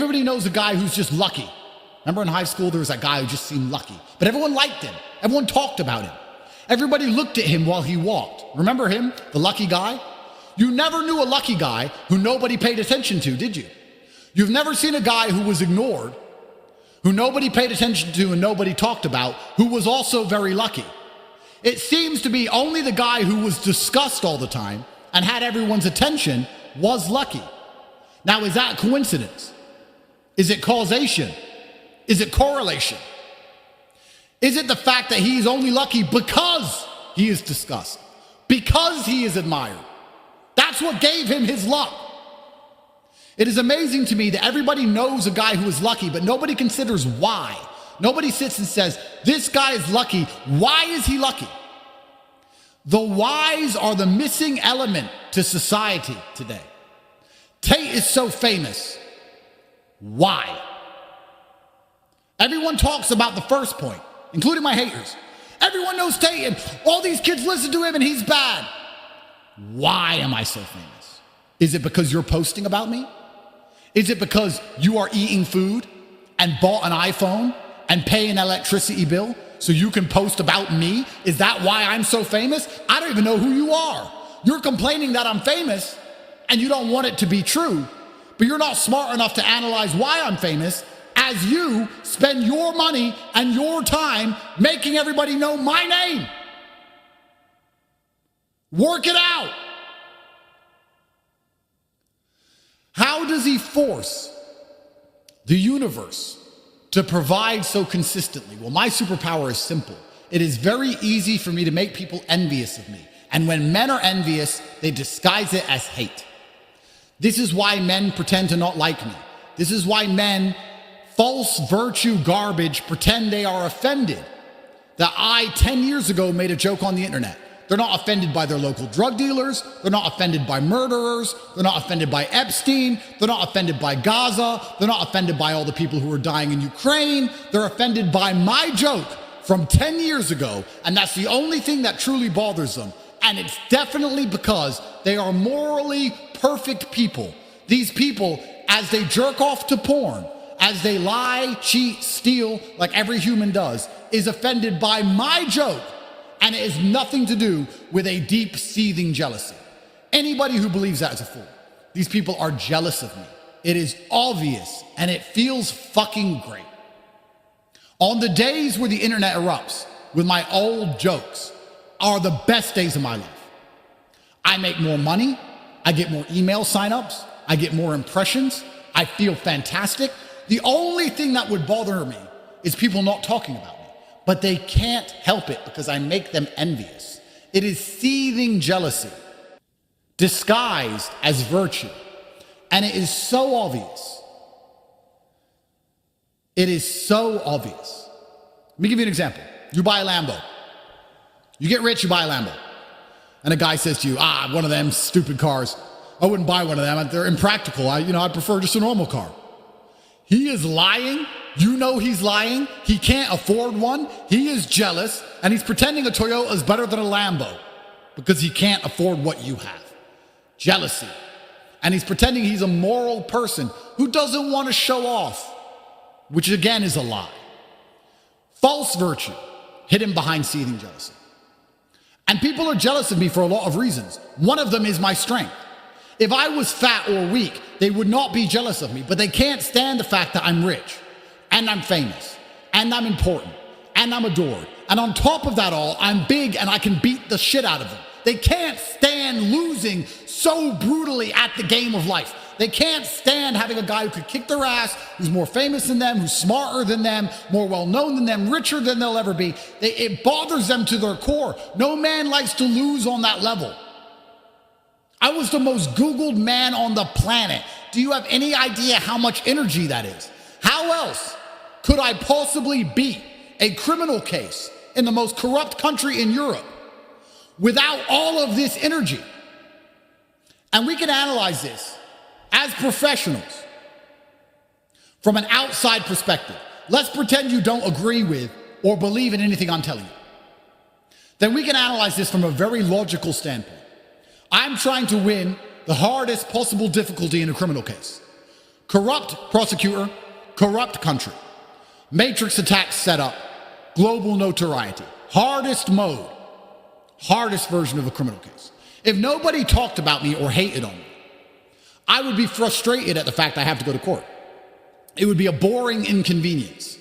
Everybody knows a guy who's just lucky. Remember in high school, there was that guy who just seemed lucky, but everyone liked him. Everyone talked about him. Everybody looked at him while he walked. Remember him, the lucky guy? You never knew a lucky guy who nobody paid attention to, did you? You've never seen a guy who was ignored, who nobody paid attention to and nobody talked about, who was also very lucky. It seems to be only the guy who was discussed all the time and had everyone's attention was lucky. Now, is that coincidence? Is it causation? Is it correlation? Is it the fact that he's only lucky because he is discussed, because he is admired? That's what gave him his luck. It is amazing to me that everybody knows a guy who is lucky, but nobody considers why. Nobody sits and says, this guy is lucky. Why is he lucky? The whys are the missing element to society today. Tate is so famous. Why? Everyone talks about the first point, including my haters. Everyone knows Tate and all these kids listen to him and he's bad. Why am I so famous? Is it because you're posting about me? Is it because you are eating food and bought an iPhone and pay an electricity bill so you can post about me? Is that why I'm so famous? I don't even know who you are. You're complaining that I'm famous and you don't want it to be true, but you're not smart enough to analyze why I'm famous as you spend your money and your time making everybody know my name. Work it out. How does he force the universe to provide so consistently? Well, my superpower is simple. It is very easy for me to make people envious of me. And when men are envious, they disguise it as hate. This is why men pretend to not like me. This is why men, false virtue garbage, pretend they are offended that I, 10 years ago, made a joke on the internet. They're not offended by their local drug dealers. They're not offended by murderers. They're not offended by Epstein. They're not offended by Gaza. They're not offended by all the people who are dying in Ukraine. They're offended by my joke from 10 years ago, and that's the only thing that truly bothers them. And it's definitely because they are morally perfect people. These people, as they jerk off to porn, as they lie, cheat, steal, like every human does, is offended by my joke. And it has nothing to do with a deep, seething jealousy. Anybody who believes that is a fool. These people are jealous of me. It is obvious, and it feels fucking great. On the days where the internet erupts with my old jokes are the best days of my life. I make more money. I get more email signups. I get more impressions. I feel fantastic. The only thing that would bother me is people not talking about me. But they can't help it because I make them envious. It is seething jealousy, disguised as virtue. And it is so obvious. It is so obvious. Let me give you an example. You buy a Lambo. You get rich, you buy a Lambo. And a guy says to you, one of them stupid cars. I wouldn't buy one of them. They're impractical. I prefer just a normal car. He is lying. You know he's lying. He can't afford one. He is jealous, and he's pretending a Toyota is better than a Lambo because he can't afford what you have. Jealousy. And he's pretending he's a moral person who doesn't want to show off, which again is a lie. False virtue hidden behind seething jealousy. And people are jealous of me for a lot of reasons. One of them is my strength. If I was fat or weak, they would not be jealous of me, but they can't stand the fact that I'm rich. And I'm famous, and I'm important, and I'm adored. And on top of that all, I'm big and I can beat the shit out of them. They can't stand losing so brutally at the game of life. They can't stand having a guy who could kick their ass, who's more famous than them, who's smarter than them, more well-known than them, richer than they'll ever be. It bothers them to their core. No man likes to lose on that level. I was the most Googled man on the planet. Do you have any idea how much energy that is? How else could I possibly beat a criminal case in the most corrupt country in Europe without all of this energy? And we can analyze this as professionals from an outside perspective. Let's pretend you don't agree with or believe in anything I'm telling you. Then we can analyze this from a very logical standpoint. I'm trying to win the hardest possible difficulty in a criminal case. Corrupt prosecutor, corrupt country. Matrix attacks set up, global notoriety. Hardest mode, hardest version of a criminal case. If nobody talked about me or hated on me, I would be frustrated at the fact I have to go to court. It would be a boring inconvenience.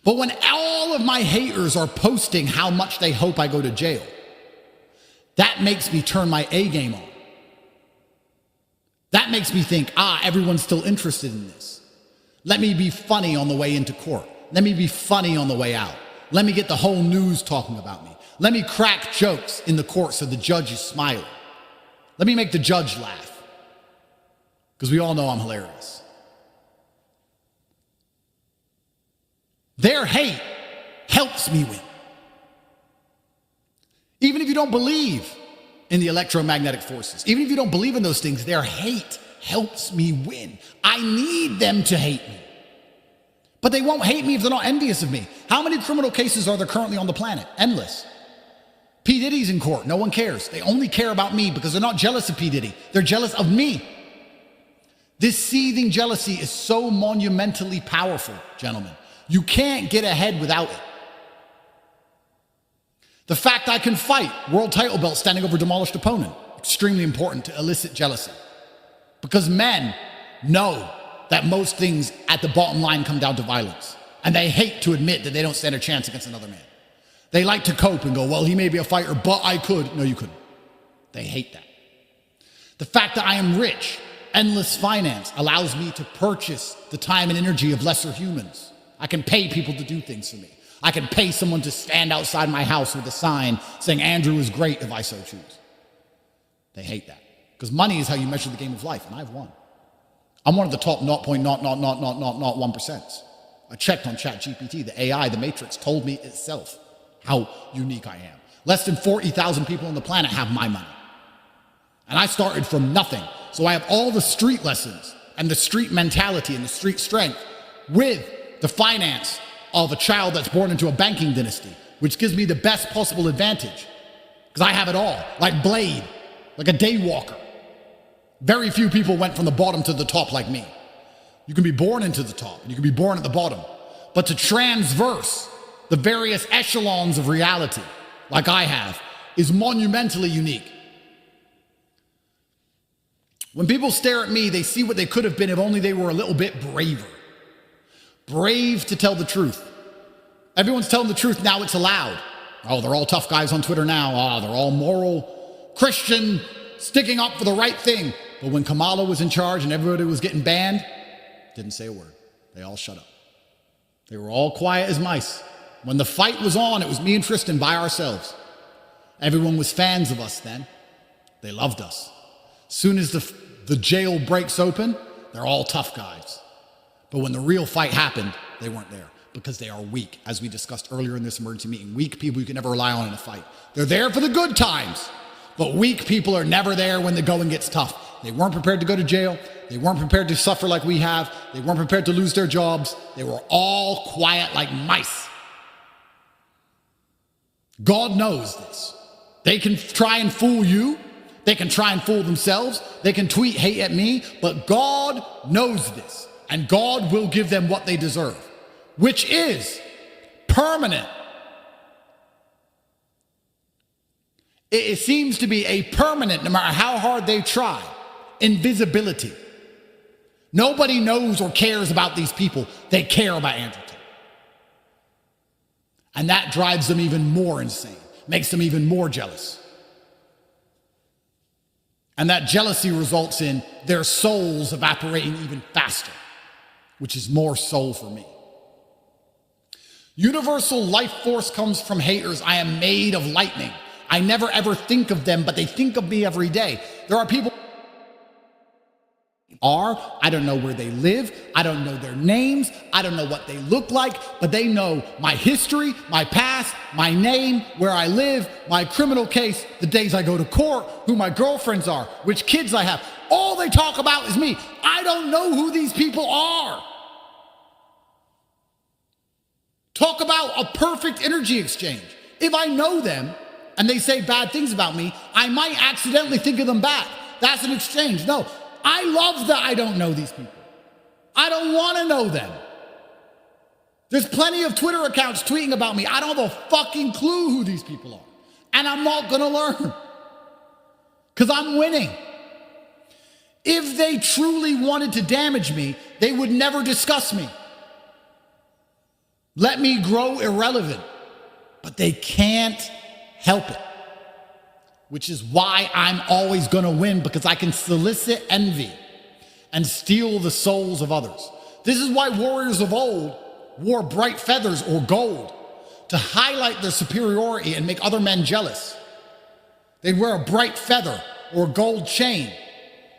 But when all of my haters are posting how much they hope I go to jail, that makes me turn my A game on. That makes me think, everyone's still interested in this. Let me be funny on the way into court. Let me be funny on the way out. Let me get the whole news talking about me. Let me crack jokes in the court so the judge is smiling. Let me make the judge laugh. Because we all know I'm hilarious. Their hate helps me win. Even if you don't believe in the electromagnetic forces, even if you don't believe in those things, their hate helps me win. I need them to hate me. But they won't hate me if they're not envious of me. How many criminal cases are there currently on the planet? Endless. P. Diddy's in court. No one cares. They only care about me because they're not jealous of P. Diddy. They're jealous of me. This seething jealousy is so monumentally powerful, gentlemen. You can't get ahead without it. The fact I can fight, world title belt standing over demolished opponent, extremely important to elicit jealousy. Because men know that most things at the bottom line come down to violence. And they hate to admit that they don't stand a chance against another man. They like to cope and go, well, he may be a fighter, but I could. No, you couldn't. They hate that. The fact that I am rich, endless finance, allows me to purchase the time and energy of lesser humans. I can pay people to do things for me. I can pay someone to stand outside my house with a sign saying Andrew is great if I so choose. They hate that. Because money is how you measure the game of life, and I've won. I'm one of the top 0.00001%. I checked on ChatGPT. The AI, the Matrix, told me itself how unique I am. Less than 40,000 people on the planet have my money. And I started from nothing. So I have all the street lessons and the street mentality and the street strength with the finance of a child that's born into a banking dynasty, which gives me the best possible advantage. Because I have it all, like Blade, like a day walker. Very few people went from the bottom to the top like me. You can be born into the top, and you can be born at the bottom. But to transverse the various echelons of reality, like I have, is monumentally unique. When people stare at me, they see what they could have been if only they were a little bit braver. Brave to tell the truth. Everyone's telling the truth now, it's allowed. Oh, they're all tough guys on Twitter now. Oh, they're all moral, Christian, sticking up for the right thing. But when Kamala was in charge and everybody was getting banned, didn't say a word. They all shut up. They were all quiet as mice. When the fight was on, it was me and Tristan by ourselves. Everyone was fans of us then. They loved us. Soon as the jail breaks open, they're all tough guys. But when the real fight happened, they weren't there because they are weak, as we discussed earlier in this emergency meeting. Weak people you can never rely on in a fight. They're there for the good times, but weak people are never there when the going gets tough. They weren't prepared to go to jail. They weren't prepared to suffer like we have. They weren't prepared to lose their jobs. They were all quiet like mice. God knows this. They can try and fool you. They can try and fool themselves. They can tweet hate at me, but God knows this, and God will give them what they deserve, which is permanent. It seems to be a permanent, no matter how hard they try, invisibility. Nobody knows or cares about these people. They care about Andrew Tate. And that drives them even more insane, makes them even more jealous. And that jealousy results in their souls evaporating even faster, which is more soul for me. Universal life force comes from haters. I am made of lightning. I never ever think of them, but they think of me every day. There are people I don't know where they live. I don't know their names. I don't know what they look like, but they know my history, my past, my name, where I live, my criminal case, the days I go to court, who my girlfriends are, which kids I have. All they talk about is me. I don't know who these people are. Talk about a perfect energy exchange. If I know them and they say bad things about me, I might accidentally think of them back. That's an exchange. No, I love that I don't know these people. I don't want to know them. There's plenty of Twitter accounts tweeting about me. I don't have a fucking clue who these people are. And I'm not going to learn. Because I'm winning. If they truly wanted to damage me, they would never discuss me. Let me grow irrelevant. But they can't help it. Which is why I'm always going to win, because I can solicit envy and steal the souls of others. This is why warriors of old wore bright feathers or gold to highlight their superiority and make other men jealous. They'd wear a bright feather or a gold chain.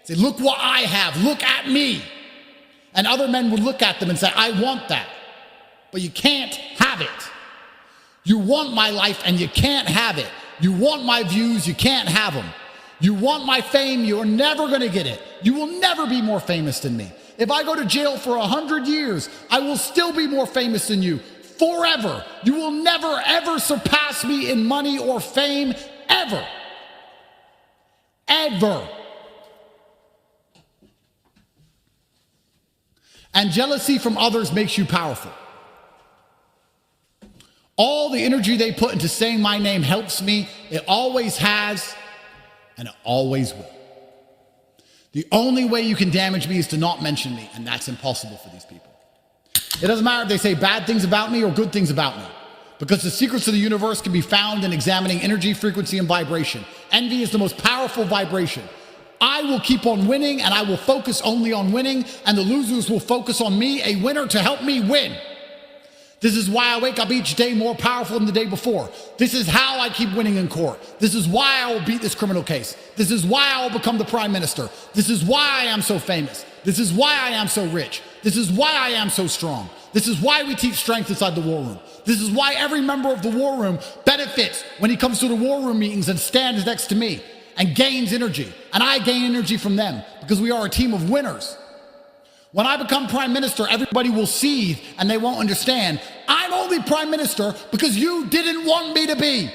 Say, look what I have, look at me. And other men would look at them and say, I want that. But you can't have it. You want my life and you can't have it. You want my views, you can't have them. You want my fame, you're never gonna get it. You will never be more famous than me. If I go to jail for 100 years, I will still be more famous than you forever. You will never, ever surpass me in money or fame, ever. Ever. And jealousy from others makes you powerful. All the energy they put into saying my name helps me. It always has, and it always will. The only way you can damage me is to not mention me, and that's impossible for these people. It doesn't matter if they say bad things about me or good things about me, because the secrets of the universe can be found in examining energy, frequency, and vibration. Envy is the most powerful vibration. I will keep on winning, and I will focus only on winning, and the losers will focus on me, a winner, to help me win. This is why I wake up each day more powerful than the day before. This is how I keep winning in court. This is why I will beat this criminal case. This is why I will become the prime minister. This is why I am so famous. This is why I am so rich. This is why I am so strong. This is why we teach strength inside the war room. This is why every member of the war room benefits when he comes to the war room meetings and stands next to me and gains energy. And I gain energy from them because we are a team of winners. When I become prime minister, everybody will seethe and they won't understand. I'm only prime minister because you didn't want me to be.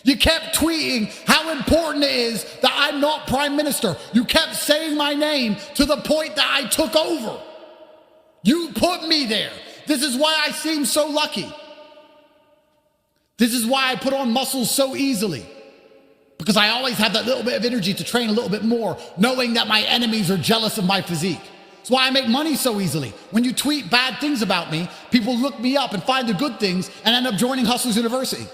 You kept tweeting how important it is that I'm not prime minister. You kept saying my name to the point that I took over. You put me there. This is why I seem so lucky. This is why I put on muscles so easily. Because I always have that little bit of energy to train a little bit more, knowing that my enemies are jealous of my physique. That's why I make money so easily. When you tweet bad things about me, people look me up and find the good things and end up joining Hustlers University.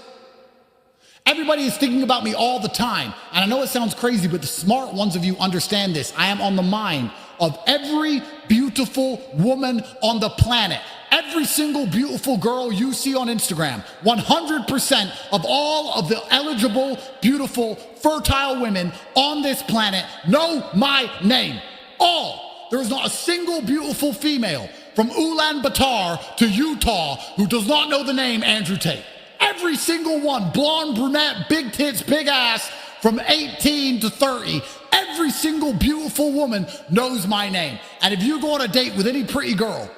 Everybody is thinking about me all the time. And I know it sounds crazy, but the smart ones of you understand this. I am on the mind of every beautiful woman on the planet. Every single beautiful girl you see on Instagram, 100% of all of the eligible, beautiful, fertile women on this planet know my name. All. There is not a single beautiful female from Ulaanbaatar to Utah who does not know the name Andrew Tate. Every single one, blonde, brunette, big tits, big ass, from 18 to 30, every single beautiful woman knows my name. And if you go on a date with any pretty girl,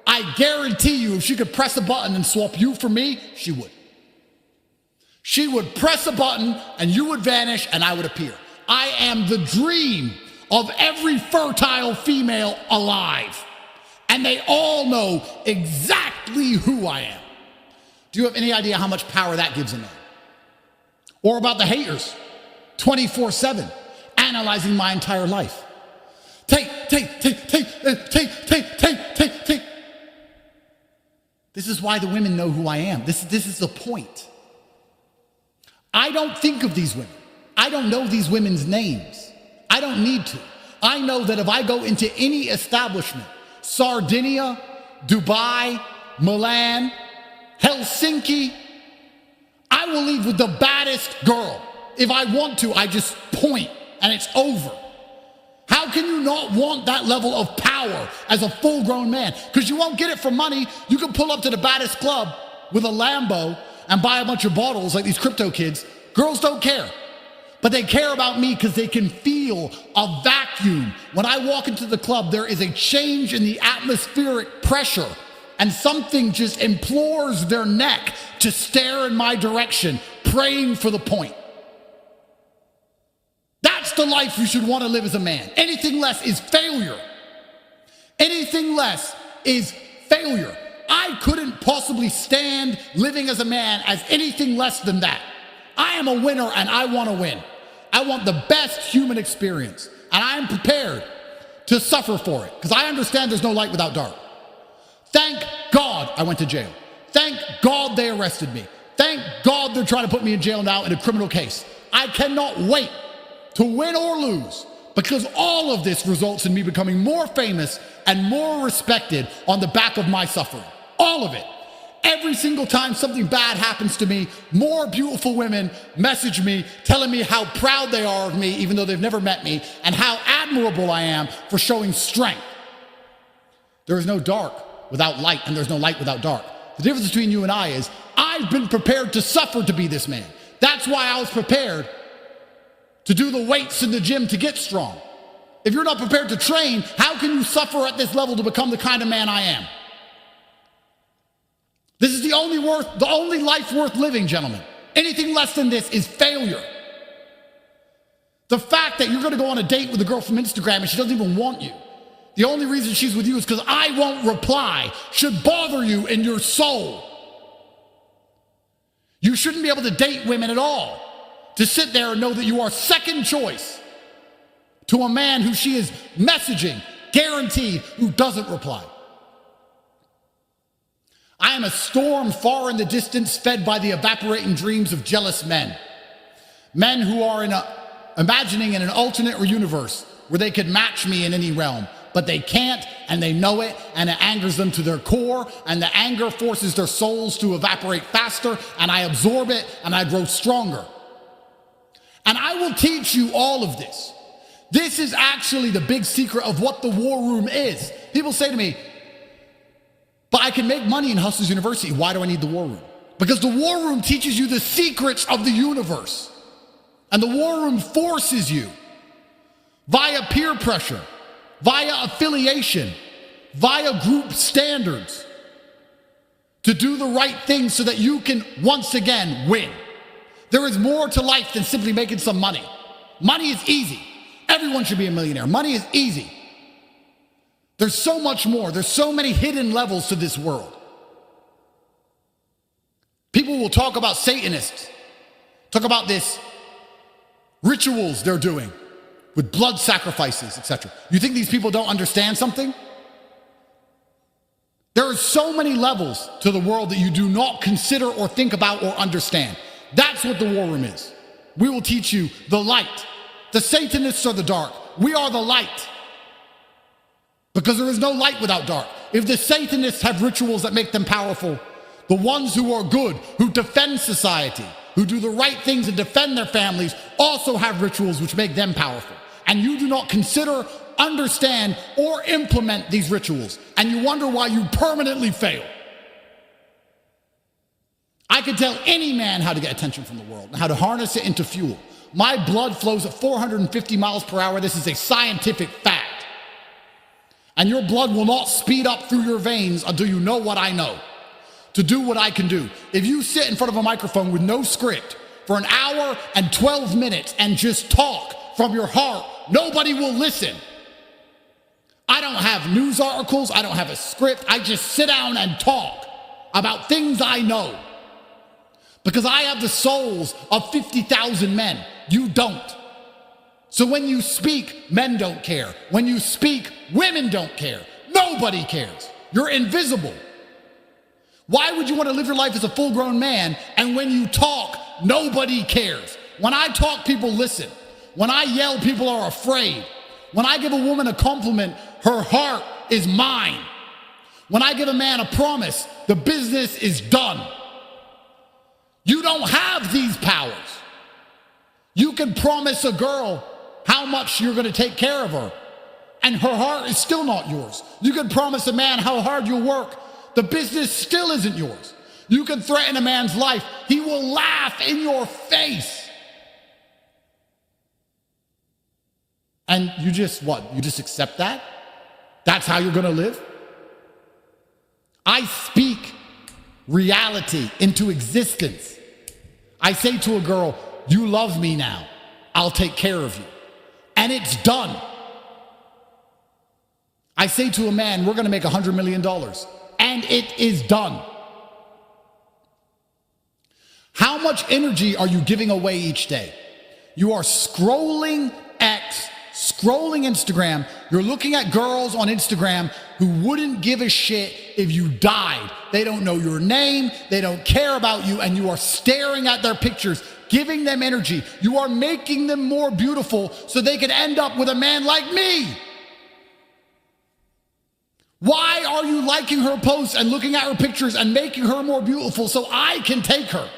I guarantee you if she could press a button and swap you for me, she would. She would press a button and you would vanish and I would appear. I am the dream of every fertile female alive. And they all know exactly who I am. Do you have any idea how much power that gives a man? Or about the haters, 24/7, analyzing my entire life. Take. This is why the women know who I am. This is the point. I don't think of these women. I don't know these women's names. I don't need to. I know that if I go into any establishment, Sardinia, Dubai, Milan, Helsinki, I will leave with the baddest girl. If I want to, I just point and it's over. How can you not want that level of power as a full-grown man? Because you won't get it for money. You can pull up to the baddest club with a Lambo and buy a bunch of bottles like these crypto kids. Girls don't care. But they care about me because they can feel a vacuum. When I walk into the club, there is a change in the atmospheric pressure, and something just implores their neck to stare in my direction, praying for the point. That's the life you should want to live as a man. Anything less is failure. Anything less is failure. I couldn't possibly stand living as a man as anything less than that. I am a winner and I want to win. I want the best human experience, and I am prepared to suffer for it because I understand there's no light without dark. Thank God I went to jail. Thank God they arrested me. Thank God they're trying to put me in jail now in a criminal case. I cannot wait to win or lose, because all of this results in me becoming more famous and more respected on the back of my suffering. All of it. Every single time something bad happens to me, more beautiful women message me telling me how proud they are of me, even though they've never met me, and how admirable I am for showing strength. There is no dark without light, and there's no light without dark. The difference between you and I is I've been prepared to suffer to be this man. That's why I was prepared to do the weights in the gym to get strong. If you're not prepared to train, how can you suffer at this level to become the kind of man I am? This is the only life worth living, gentlemen. Anything less than this is failure. The fact that you're going to go on a date with a girl from Instagram and she doesn't even want you, the only reason she's with you is because I won't reply, should bother you in your soul. You shouldn't be able to date women at all, to sit there and know that you are second choice to a man who she is messaging, guaranteed, who doesn't reply. I am a storm far in the distance, fed by the evaporating dreams of jealous men. Men who are imagining in an alternate universe where they could match me in any realm, but they can't, and they know it, and it angers them to their core, and the anger forces their souls to evaporate faster, and I absorb it, and I grow stronger. And I will teach you all of this. This is actually the big secret of what the war room is. People say to me, but I can make money in Hustlers University. Why do I need the war room? Because the war room teaches you the secrets of the universe. And the war room forces you via peer pressure, via affiliation, via group standards to do the right thing so that you can once again win. There is more to life than simply making some money. Money is easy. Everyone should be a millionaire. Money is easy. There's so much more. There's so many hidden levels to this world. People will talk about Satanists, talk about this rituals they're doing with blood sacrifices, etc. You think these people don't understand something? There are so many levels to the world that you do not consider or think about or understand. That's what the war room is. We will teach you the light. The Satanists are the dark. We are the light. Because there is no light without dark. If the Satanists have rituals that make them powerful, the ones who are good, who defend society, who do the right things and defend their families, also have rituals which make them powerful. And you do not consider, understand, or implement these rituals. And you wonder why you permanently fail. I could tell any man how to get attention from the world and how to harness it into fuel. My blood flows at 450 miles per hour. This is a scientific fact. And your blood will not speed up through your veins until you know what I know, to do what I can do. If you sit in front of a microphone with no script for an hour and 12 minutes and just talk from your heart, nobody will listen. I don't have news articles. I don't have a script. I just sit down and talk about things I know. Because I have the souls of 50,000 men. You don't. So when you speak, men don't care. When you speak, women don't care. Nobody cares. You're invisible. Why would you want to live your life as a full-grown man, and when you talk, nobody cares? When I talk, people listen. When I yell, people are afraid. When I give a woman a compliment, her heart is mine. When I give a man a promise, the business is done. You don't have these powers. You can promise a girl how much you're going to take care of her, and her heart is still not yours. You can promise a man how hard you'll work. The business still isn't yours. You can threaten a man's life. He will laugh in your face. And you just, what? You just accept that? That's how you're going to live? I speak reality into existence. I say to a girl, you love me now. I'll take care of you. And it's done. I say to a man, we're going to make $100 million, and it is done. How much energy are you giving away each day? You are scrolling X, scrolling Instagram. You're looking at girls on Instagram who wouldn't give a shit if you died. They don't know your name. They don't care about you. And you are staring at their pictures, giving them energy. You are making them more beautiful so they can end up with a man like me. Why are you liking her posts and looking at her pictures and making her more beautiful so I can take her?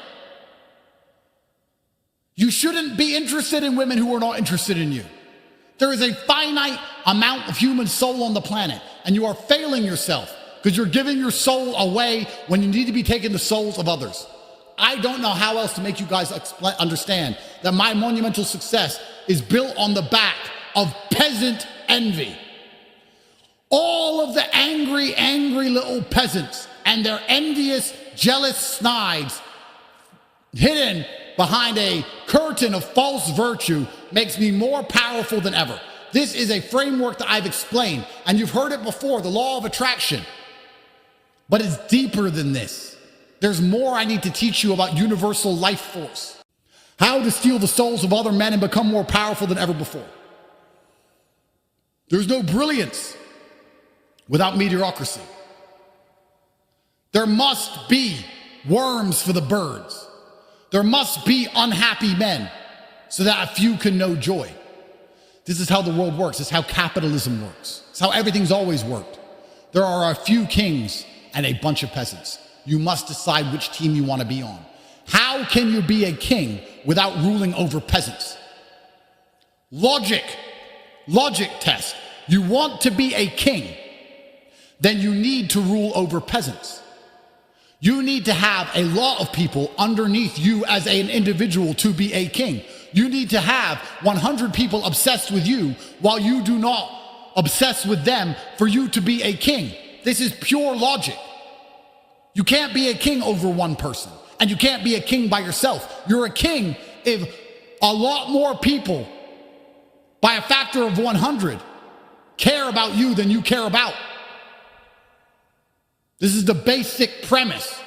You shouldn't be interested in women who are not interested in you. There is a finite amount of human soul on the planet, and you are failing yourself because you're giving your soul away when you need to be taking the souls of others. I don't know how else to make you guys understand that my monumental success is built on the back of peasant envy. All of the angry, angry little peasants and their envious, jealous snides hidden behind a curtain of false virtue makes me more powerful than ever. This is a framework that I've explained, and you've heard it before, the law of attraction. But it's deeper than this. There's more I need to teach you about universal life force. How to steal the souls of other men and become more powerful than ever before. There's no brilliance without mediocrity. There must be worms for the birds. There must be unhappy men so that a few can know joy. This is how the world works. It's how capitalism works. It's how everything's always worked. There are a few kings and a bunch of peasants. You must decide which team you want to be on. How can you be a king without ruling over peasants? Logic test. You want to be a king, then you need to rule over peasants. You need to have a lot of people underneath you as an individual to be a king. You need to have 100 people obsessed with you while you do not obsess with them for you to be a king. This is pure logic. You can't be a king over one person, and you can't be a king by yourself. You're a king if a lot more people, by a factor of 100, care about you than you care about. This is the basic premise,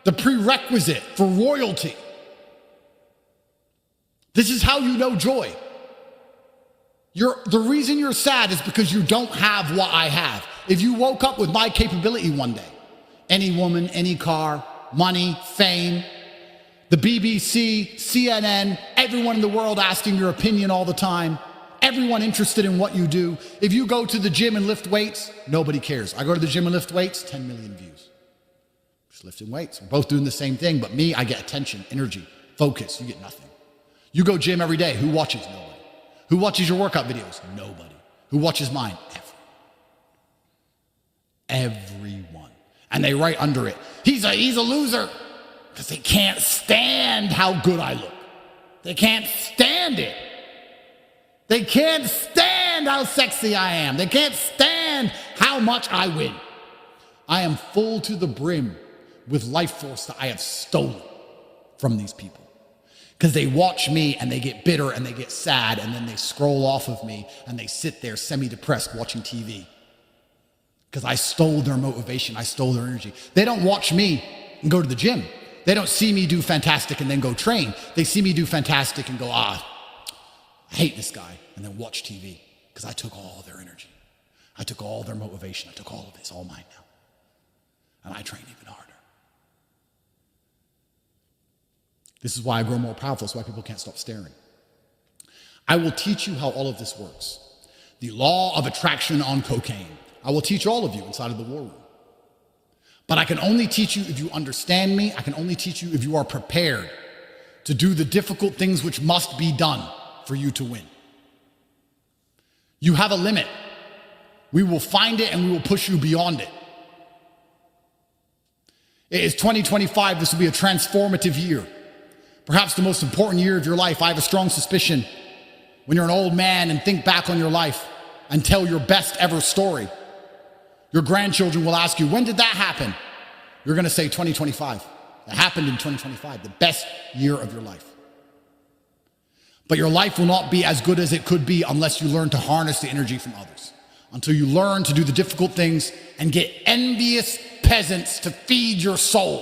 the prerequisite for royalty. This is how you know joy. The reason you're sad is because you don't have what I have. If you woke up with my capability one day, any woman, any car, money, fame, the BBC, CNN, everyone in the world asking your opinion all the time, everyone interested in what you do. If you go to the gym and lift weights, nobody cares. I go to the gym and lift weights, 10 million views. Just lifting weights. We're both doing the same thing, but me, I get attention, energy, focus. You get nothing. You go gym every day. Who watches? Nobody. Who watches your workout videos? Nobody. Who watches mine? Everyone. And they write under it, he's a loser, because they can't stand how good I look. They can't stand it. They can't stand how sexy I am. They can't stand how much I win. I am full to the brim with life force that I have stolen from these people. Because they watch me and they get bitter and they get sad and then they scroll off of me and they sit there semi-depressed watching TV. Because I stole their motivation. I stole their energy. They don't watch me and go to the gym. They don't see me do fantastic and then go train. They see me do fantastic and go, I hate this guy, and then watch TV because I took all their energy. I took all their motivation. I took all of it. It's all mine now. And I train even harder. This is why I grow more powerful. It's why people can't stop staring. I will teach you how all of this works. The law of attraction on cocaine. I will teach all of you inside of the war room. But I can only teach you if you understand me. I can only teach you if you are prepared to do the difficult things which must be done for you to win. You have a limit. We will find it and we will push you beyond it. It is 2025. This will be a transformative year. Perhaps the most important year of your life. I have a strong suspicion when you're an old man and think back on your life and tell your best ever story. Your grandchildren will ask you, when did that happen? You're going to say 2025. It happened in 2025, the best year of your life. But your life will not be as good as it could be unless you learn to harness the energy from others, until you learn to do the difficult things and get envious peasants to feed your soul.